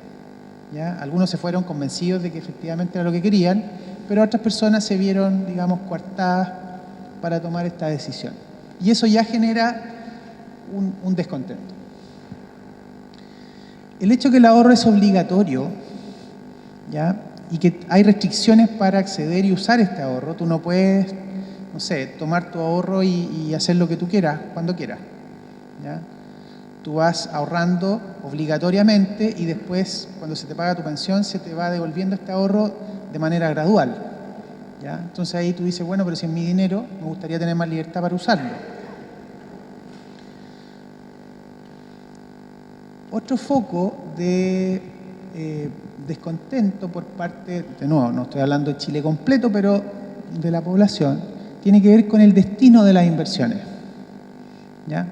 ¿ya? Algunos se fueron convencidos de que efectivamente era lo que querían, pero otras personas se vieron, digamos, coartadas para tomar esta decisión. Y eso ya genera un descontento. El hecho que el ahorro es obligatorio, ¿ya? Y que hay restricciones para acceder y usar este ahorro. Tú no puedes, no sé, tomar tu ahorro y hacer lo que tú quieras, cuando quieras, ¿ya? Tú vas ahorrando obligatoriamente y después, cuando se te paga tu pensión, se te va devolviendo este ahorro de manera gradual, ¿ya? Entonces ahí tú dices, bueno, pero si es mi dinero, me gustaría tener más libertad para usarlo. Otro foco de descontento por parte, de nuevo, no estoy hablando de Chile completo, pero de la población, tiene que ver con el destino de las inversiones, ¿ya?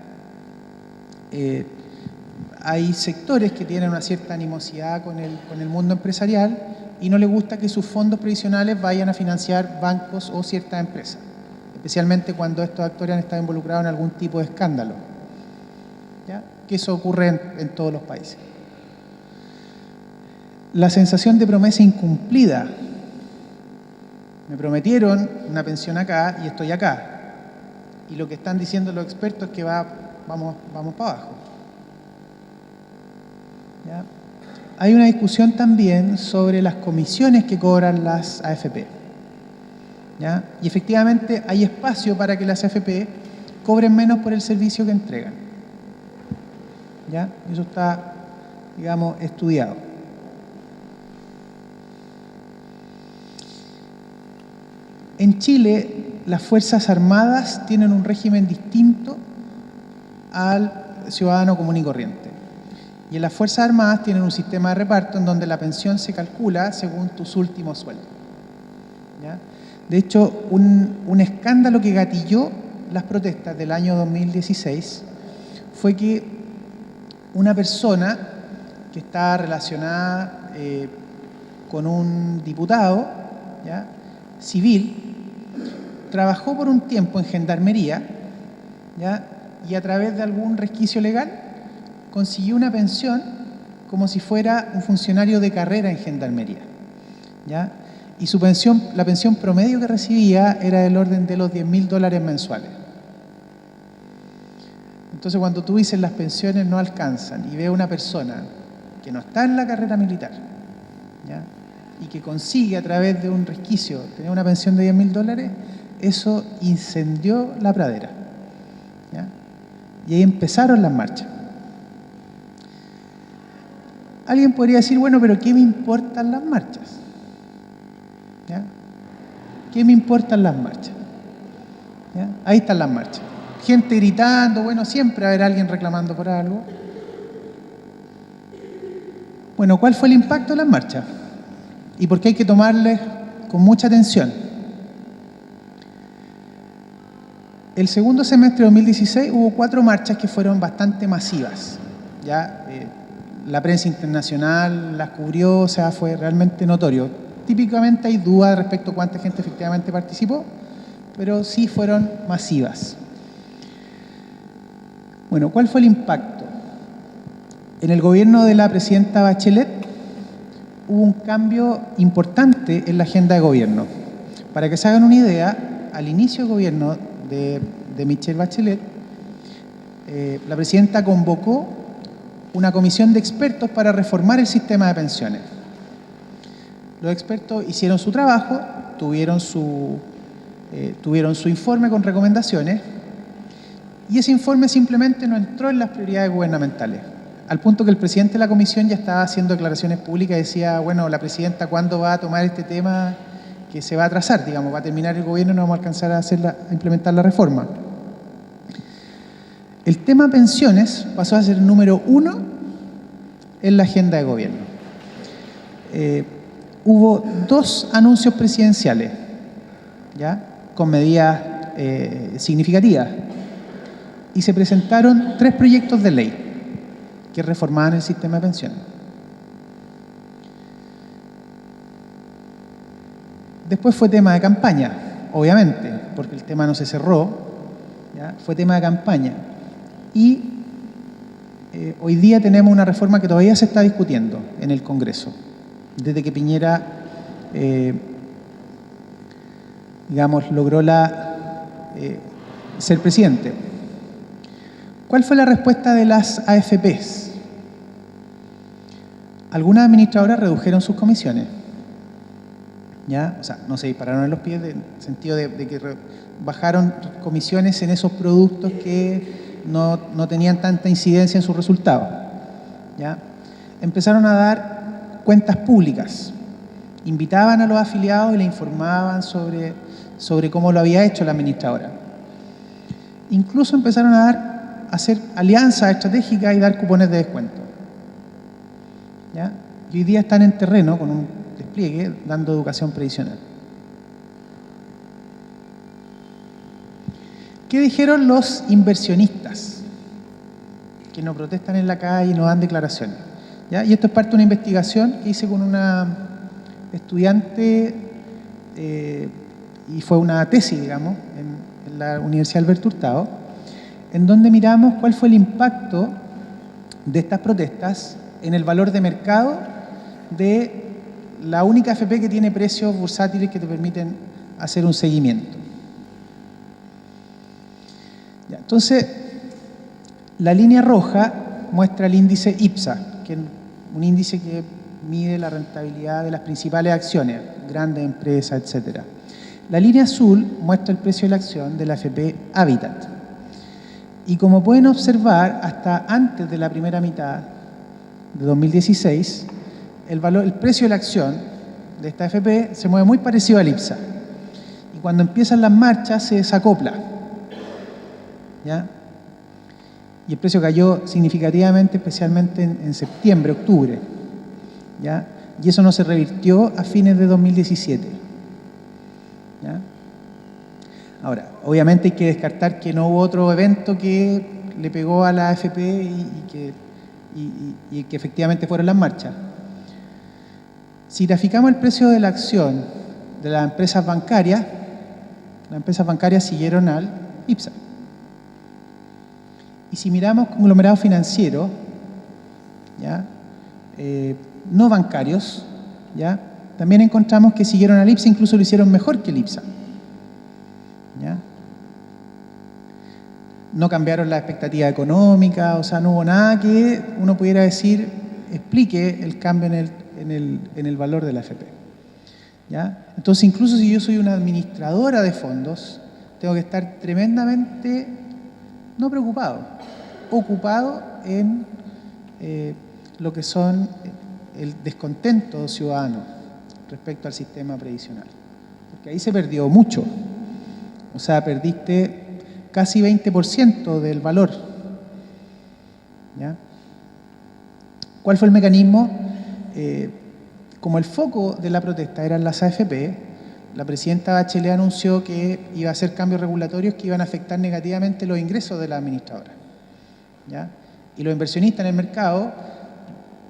Hay sectores que tienen una cierta animosidad con el mundo empresarial y no les gusta que sus fondos previsionales vayan a financiar bancos o ciertas empresas, especialmente cuando estos actores han estado involucrados en algún tipo de escándalo, ¿ya? Que eso ocurre en todos los países. La sensación de promesa incumplida. Me prometieron una pensión acá y estoy acá. Y lo que están diciendo los expertos es que vamos para abajo, ¿ya? Hay una discusión también sobre las comisiones que cobran las AFP, ¿ya? Y efectivamente hay espacio para que las AFP cobren menos por el servicio que entregan, ¿ya? Eso está, digamos, estudiado. En Chile, las Fuerzas Armadas tienen un régimen distinto al ciudadano común y corriente. Y en las Fuerzas Armadas tienen un sistema de reparto en donde la pensión se calcula según tus últimos sueldos, ¿ya? De hecho, un escándalo que gatilló las protestas del año 2016 fue que una persona que estaba relacionada con un diputado, ¿ya?, civil, trabajó por un tiempo en Gendarmería, ¿ya?, y a través de algún resquicio legal consiguió una pensión como si fuera un funcionario de carrera en Gendarmería, ¿ya? Y su pensión, la pensión promedio que recibía era del orden de los $10.000 mensuales. Entonces, cuando tú dices las pensiones no alcanzan y ve a una persona que no está en la carrera militar, ¿ya?, y que consigue a través de un resquicio tener una pensión de $10.000, eso incendió la pradera, ¿ya? Y ahí empezaron las marchas. Alguien podría decir, bueno, pero ¿qué me importan las marchas? ¿Ya? ¿Qué me importan las marchas? ¿Ya? Ahí están las marchas. Gente gritando, bueno, siempre va a haber alguien reclamando por algo. Bueno, ¿cuál fue el impacto de las marchas? ¿Y por qué hay que tomarles con mucha atención? El segundo semestre de 2016 hubo 4 marchas que fueron bastante masivas, ¿ya? La prensa internacional las cubrió, o sea, fue realmente notorio. Típicamente hay dudas respecto a cuánta gente efectivamente participó, pero sí fueron masivas. Bueno, ¿cuál fue el impacto? En el gobierno de la presidenta Bachelet hubo un cambio importante en la agenda de gobierno. Para que se hagan una idea, al inicio del gobierno de Michelle Bachelet, la presidenta convocó una comisión de expertos para reformar el sistema de pensiones. Los expertos hicieron su trabajo, tuvieron su informe con recomendaciones Y ese informe simplemente no entró en las prioridades gubernamentales, al punto que el presidente de la comisión ya estaba haciendo declaraciones públicas y decía, bueno, la presidenta, ¿cuándo va a tomar este tema que se va a atrasar? Digamos, va a terminar el gobierno y no vamos a alcanzar a implementar la reforma. El tema pensiones pasó a ser el número 1 en la agenda de gobierno. Hubo 2 anuncios presidenciales, ¿ya?, con medidas significativas, y se presentaron 3 proyectos de ley que reformaban el sistema de pensiones. Después fue tema de campaña, obviamente, porque el tema no se cerró, ¿ya? Fue tema de campaña. Y hoy día tenemos una reforma que todavía se está discutiendo en el Congreso, desde que Piñera, digamos, logró ser presidente. ¿Cuál fue la respuesta de las AFPs? Algunas administradoras redujeron sus comisiones, ¿ya? O sea, no se dispararon en los pies, en el sentido de que bajaron comisiones en esos productos que no tenían tanta incidencia en sus resultados, ¿ya? Empezaron a dar cuentas públicas, invitaban a los afiliados y le informaban sobre cómo lo había hecho la administradora. Incluso empezaron a hacer alianzas estratégicas y dar cupones de descuento, ¿ya? Y hoy día están en terreno con un despliegue dando educación previsional. ¿Qué dijeron los inversionistas que no protestan en la calle y no dan declaraciones? ¿Ya? Y esto es parte de una investigación que hice con una estudiante y fue una tesis, digamos, en la Universidad Alberto Hurtado, en donde miramos cuál fue el impacto de estas protestas en el valor de mercado de la única AFP que tiene precios bursátiles que te permiten hacer un seguimiento. Ya, entonces, la línea roja muestra el índice IPSA, que es un índice que mide la rentabilidad de las principales acciones, grandes empresas, etc. La línea azul muestra el precio de la acción de la AFP Habitat. Y como pueden observar, hasta antes de la primera mitad de 2016, el precio de la acción de esta AFP se mueve muy parecido al IPSA. Y cuando empiezan las marchas se desacopla, ¿ya? Y el precio cayó significativamente, especialmente en septiembre, octubre, ¿ya? Y eso no se revirtió a fines de 2017, ¿ya? Ahora, obviamente hay que descartar que no hubo otro evento que le pegó a la AFP y que efectivamente fueron las marchas. Si graficamos el precio de la acción de las empresas bancarias siguieron al IPSA. Y si miramos conglomerados financieros, ¿ya?, no bancarios, ¿ya?, también encontramos que siguieron al IPSA, incluso lo hicieron mejor que el IPSA, ¿ya? No cambiaron la expectativa económica, o sea, no hubo nada que uno pudiera decir explique el cambio en el valor de la AFP, ¿ya? Entonces, incluso si yo soy una administradora de fondos, tengo que estar tremendamente, no preocupado, ocupado en lo que son el descontento ciudadano respecto al sistema previsional. Porque ahí se perdió mucho. O sea, perdiste casi 20% del valor, ¿ya? ¿Cuál fue el mecanismo? Como el foco de la protesta eran las AFP, la presidenta Bachelet anunció que iba a hacer cambios regulatorios que iban a afectar negativamente los ingresos de la administradora, ¿ya? Y los inversionistas en el mercado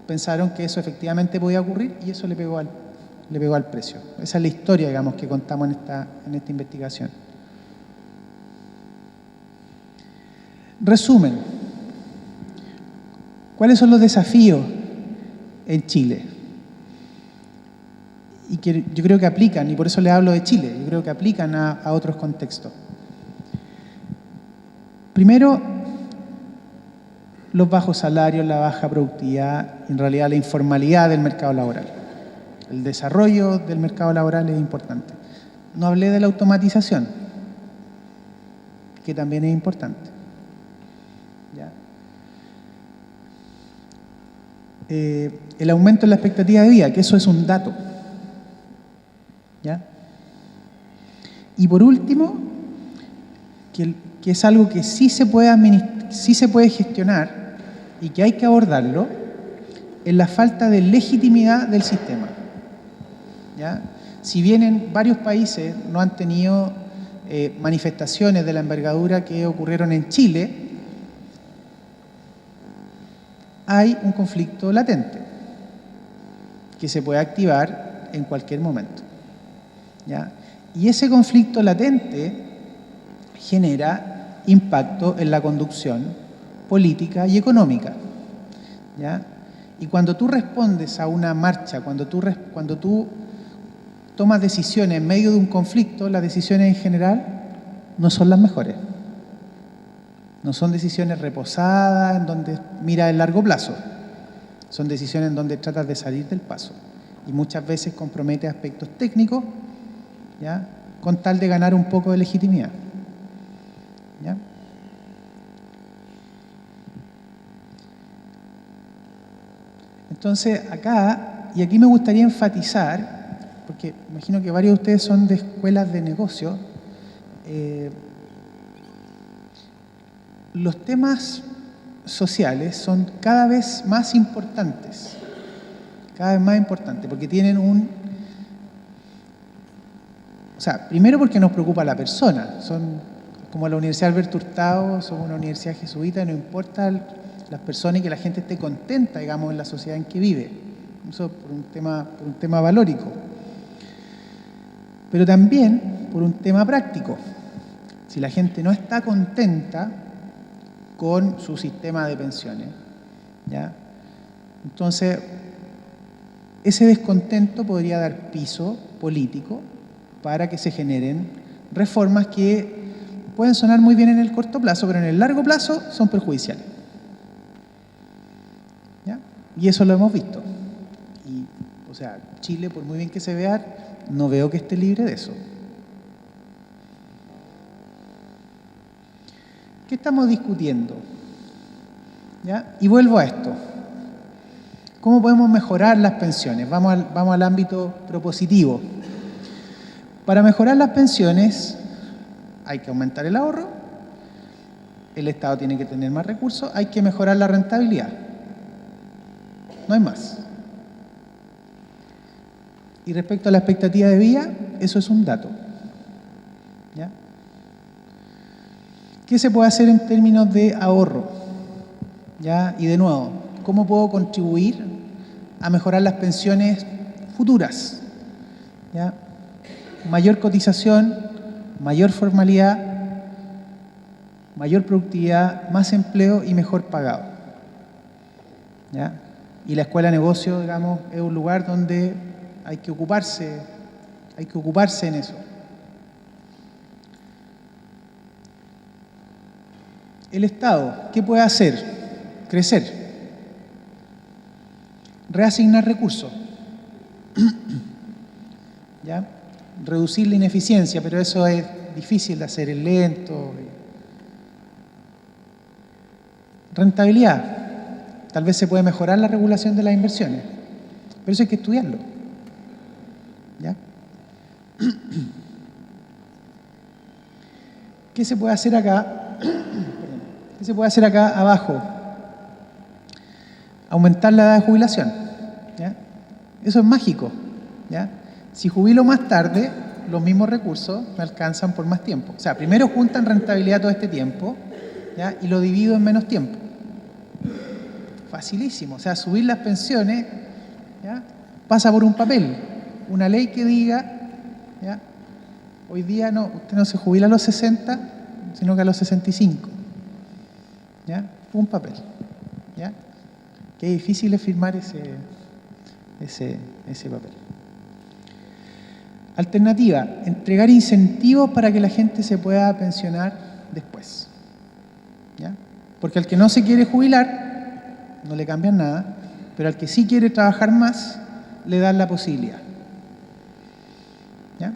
pensaron que eso efectivamente podía ocurrir y eso le pegó al precio. Esa es la historia, digamos, que contamos en esta investigación. Resumen. ¿Cuáles son los desafíos en Chile? Y que yo creo que aplican, y por eso le hablo de Chile, yo creo que aplican a otros contextos. Primero, los bajos salarios, la baja productividad, en realidad la informalidad del mercado laboral. El desarrollo del mercado laboral es importante. No hablé de la automatización, que también es importante, el aumento en la expectativa de vida, que eso es un dato. ¿Ya? Y por último, que es algo que sí se puede gestionar y que hay que abordarlo, es la falta de legitimidad del sistema. ¿Ya? Si bien en varios países no han tenido manifestaciones de la envergadura que ocurrieron en Chile, hay un conflicto latente que se puede activar en cualquier momento. ¿Ya? Y ese conflicto latente genera impacto en la conducción política y económica. ¿Ya? Y cuando tú respondes a una marcha, cuando tú tomas decisiones en medio de un conflicto, las decisiones en general no son las mejores. No son decisiones reposadas, en donde miras el largo plazo. Son decisiones en donde tratas de salir del paso. Y muchas veces compromete aspectos técnicos, ¿ya? Con tal de ganar un poco de legitimidad. ¿Ya? Entonces, acá, y aquí me gustaría enfatizar, porque imagino que varios de ustedes son de escuelas de negocio, los temas sociales son cada vez más importantes, porque tienen primero porque nos preocupa la persona, son como la Universidad Alberto Hurtado, somos una universidad jesuita, no importa las personas y que la gente esté contenta, digamos, en la sociedad en que vive, eso por un tema valórico, pero también por un tema práctico. Si la gente no está contenta con su sistema de pensiones, ¿ya? Entonces, ese descontento podría dar piso político para que se generen reformas que pueden sonar muy bien en el corto plazo, pero en el largo plazo son perjudiciales. ¿Ya? Y eso lo hemos visto. Chile, por muy bien que se vea, no veo que esté libre de eso. ¿Qué estamos discutiendo? ¿Ya? Y vuelvo a esto. ¿Cómo podemos mejorar las pensiones? Vamos al ámbito propositivo. Para mejorar las pensiones hay que aumentar el ahorro, el Estado tiene que tener más recursos, hay que mejorar la rentabilidad. No hay más. Y respecto a la expectativa de vida, eso es un dato. ¿Ya? ¿Qué se puede hacer en términos de ahorro? ¿Ya? Y de nuevo, ¿cómo puedo contribuir a mejorar las pensiones futuras? ¿Ya? Mayor cotización, mayor formalidad, mayor productividad, más empleo y mejor pagado. ¿Ya? Y la escuela de negocio, digamos, es un lugar donde hay que ocuparse en eso. El Estado, ¿qué puede hacer? Crecer. Reasignar recursos. ¿Ya? Reducir la ineficiencia, pero eso es difícil de hacer, es lento. Rentabilidad. Tal vez se puede mejorar la regulación de las inversiones, pero eso hay que estudiarlo. ¿Ya? ¿Qué se puede hacer acá? ¿Qué se puede hacer acá abajo? Aumentar la edad de jubilación. ¿Ya? Eso es mágico. ¿Ya? Si jubilo más tarde, los mismos recursos me alcanzan por más tiempo. O sea, primero juntan rentabilidad todo este tiempo, ¿ya? Y lo divido en menos tiempo. Facilísimo. O sea, subir las pensiones, ¿ya? Pasa por un papel. Una ley que diga, ¿ya? Hoy día no, usted no se jubila a los 60, sino que a los 65. ¿Ya? Un papel. ¿Ya? Qué difícil es firmar ese papel. Alternativa, entregar incentivos para que la gente se pueda pensionar después. ¿Ya? Porque al que no se quiere jubilar, no le cambian nada, pero al que sí quiere trabajar más, le dan la posibilidad. ¿Ya?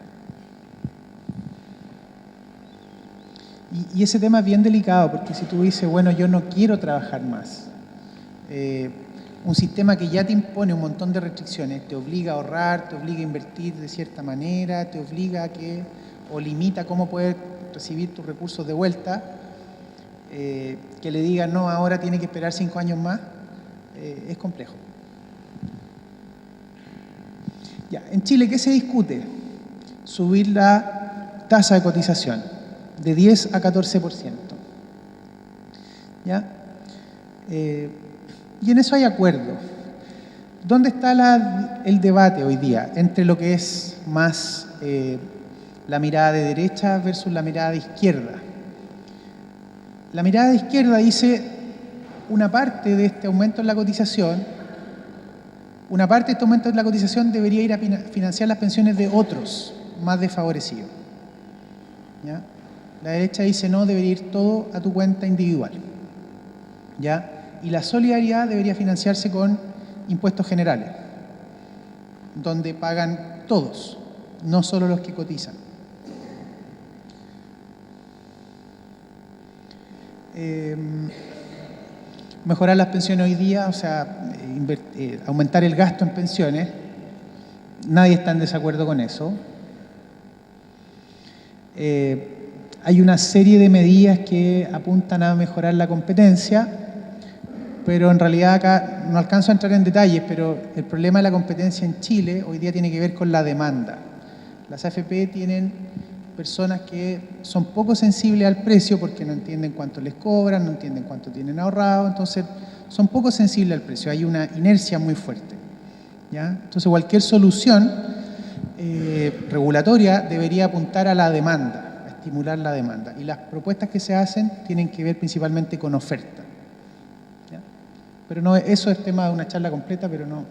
Y ese tema es bien delicado, porque si tú dices, bueno, yo no quiero trabajar más, un sistema que ya te impone un montón de restricciones, te obliga a ahorrar, te obliga a invertir de cierta manera, te obliga a que, o limita cómo puedes recibir tus recursos de vuelta, que le digan no, ahora tiene que esperar 5 años más, es complejo. Ya, en Chile, ¿qué se discute? Subir la tasa de cotización de 10 a 14%. ¿Ya? Y en eso hay acuerdo. ¿Dónde está el debate hoy día entre lo que es más la mirada de derecha versus la mirada de izquierda? La mirada de izquierda dice una parte de este aumento en la cotización, debería ir a financiar las pensiones de otros más desfavorecidos. ¿Ya? La derecha dice no, debería ir todo a tu cuenta individual. ¿Ya? Y la solidaridad debería financiarse con impuestos generales, donde pagan todos, no solo los que cotizan. Mejorar las pensiones hoy día, o sea, aumentar el gasto en pensiones, nadie está en desacuerdo con eso. Hay una serie de medidas que apuntan a mejorar la competencia, pero en realidad acá no alcanzo a entrar en detalles, pero el problema de la competencia en Chile hoy día tiene que ver con la demanda. Las AFP tienen personas que son poco sensibles al precio porque no entienden cuánto les cobran, no entienden cuánto tienen ahorrado, entonces son poco sensibles al precio, hay una inercia muy fuerte. ¿Ya? Entonces cualquier solución regulatoria debería apuntar a la demanda, a estimular la demanda. Y las propuestas que se hacen tienen que ver principalmente con oferta. ¿Ya? Pero no, eso es tema de una charla completa, pero no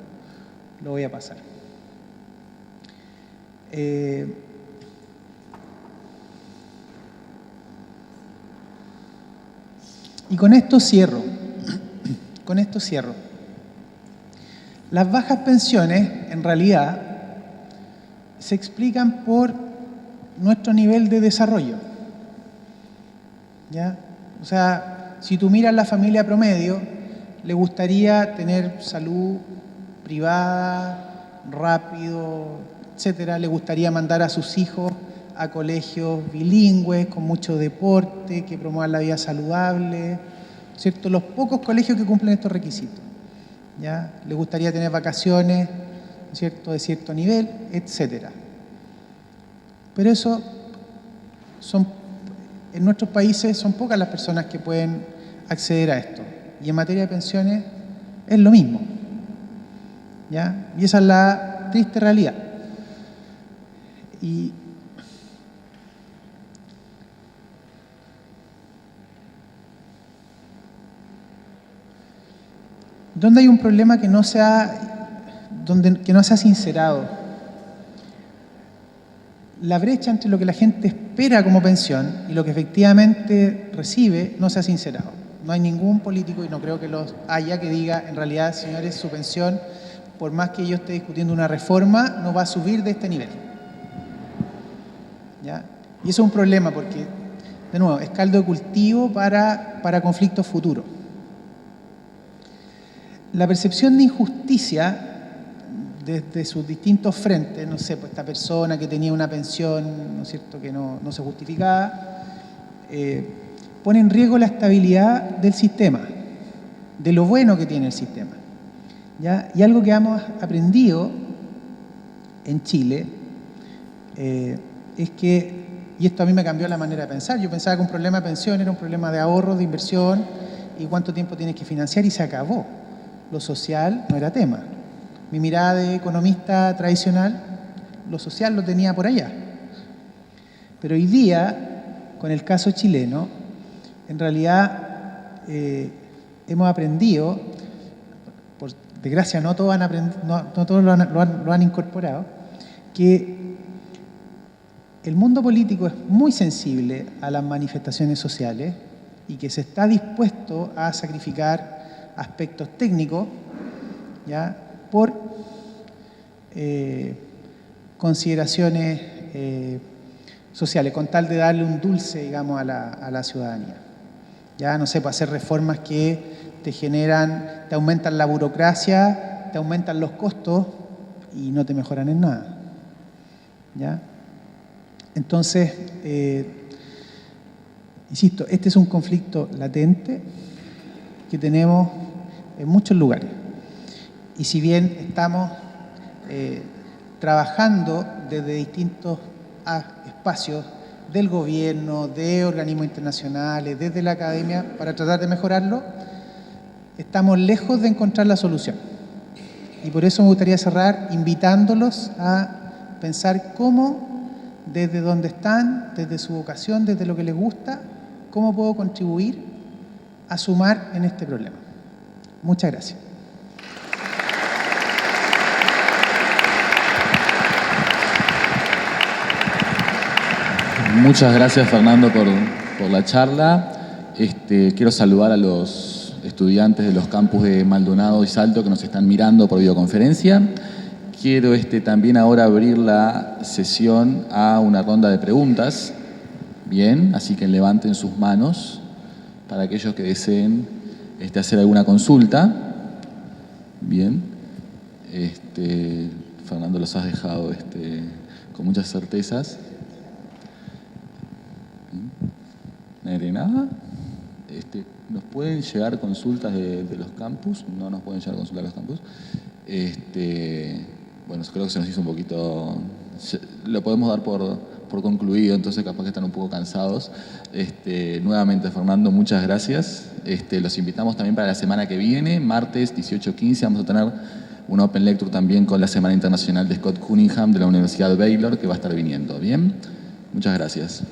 lo voy a pasar. Y con esto cierro. Las bajas pensiones, en realidad, se explican por nuestro nivel de desarrollo. ¿Ya? O sea, si tú miras la familia promedio, le gustaría tener salud privada, rápido, etcétera. Le gustaría mandar a sus hijos a colegios bilingües, con mucho deporte, que promuevan la vida saludable, ¿cierto? Los pocos colegios que cumplen estos requisitos. ¿Ya? Le gustaría tener vacaciones, ¿cierto?, de cierto nivel, etcétera. Pero eso en nuestros países son pocas las personas que pueden acceder a esto. Y en materia de pensiones es lo mismo. ¿Ya? Y esa es la triste realidad. Y ¿dónde hay un problema que no se ha sincerado? La brecha entre lo que la gente espera como pensión y lo que efectivamente recibe no se ha sincerado. No hay ningún político, y no creo que los haya, que diga, en realidad, señores, su pensión, por más que yo esté discutiendo una reforma, no va a subir de este nivel. ¿Ya? Y eso es un problema porque, de nuevo, es caldo de cultivo para conflictos futuros. La percepción de injusticia desde sus distintos frentes, no sé, pues esta persona que tenía una pensión, ¿no es cierto?, que no se justificaba, pone en riesgo la estabilidad del sistema, de lo bueno que tiene el sistema. ¿Ya? Y algo que hemos aprendido en Chile es que, y esto a mí me cambió la manera de pensar, yo pensaba que un problema de pensión era un problema de ahorro, de inversión, y cuánto tiempo tienes que financiar, y se acabó. Lo social no era tema. Mi mirada de economista tradicional, lo social lo tenía por allá. Pero hoy día, con el caso chileno, en realidad hemos aprendido, por desgracia no todos lo han incorporado, que el mundo político es muy sensible a las manifestaciones sociales y que se está dispuesto a sacrificar aspectos técnicos, ¿ya?, por consideraciones sociales, con tal de darle un dulce, digamos, a la ciudadanía. Ya, no sé, para hacer reformas que te aumentan la burocracia, te aumentan los costos y no te mejoran en nada. ¿Ya? Entonces, insisto, este es un conflicto latente que tenemos en muchos lugares. Y si bien estamos trabajando desde distintos espacios del gobierno, de organismos internacionales, desde la academia, para tratar de mejorarlo, estamos lejos de encontrar la solución. Y por eso me gustaría cerrar invitándolos a pensar cómo, desde donde están, desde su vocación, desde lo que les gusta, cómo puedo contribuir a sumar en este problema. Muchas gracias. Muchas gracias, Fernando, por la charla. Quiero saludar a los estudiantes de los campus de Maldonado y Salto que nos están mirando por videoconferencia. Quiero también ahora abrir la sesión a una ronda de preguntas. Bien, así que levanten sus manos para aquellos que deseen hacer alguna consulta. Bien. Fernando, los has dejado con muchas certezas. Nada. ¿Nos pueden llegar consultas de los campus? No nos pueden llegar consultas de los campus. Bueno, creo que se nos hizo un poquito... Lo podemos dar por concluido, entonces capaz que están un poco cansados. Nuevamente, Fernando, muchas gracias. Los invitamos también para la semana que viene, martes 18-15, vamos a tener una Open Lecture también con la Semana Internacional de Scott Cunningham de la Universidad de Baylor, que va a estar viniendo. Bien, muchas gracias.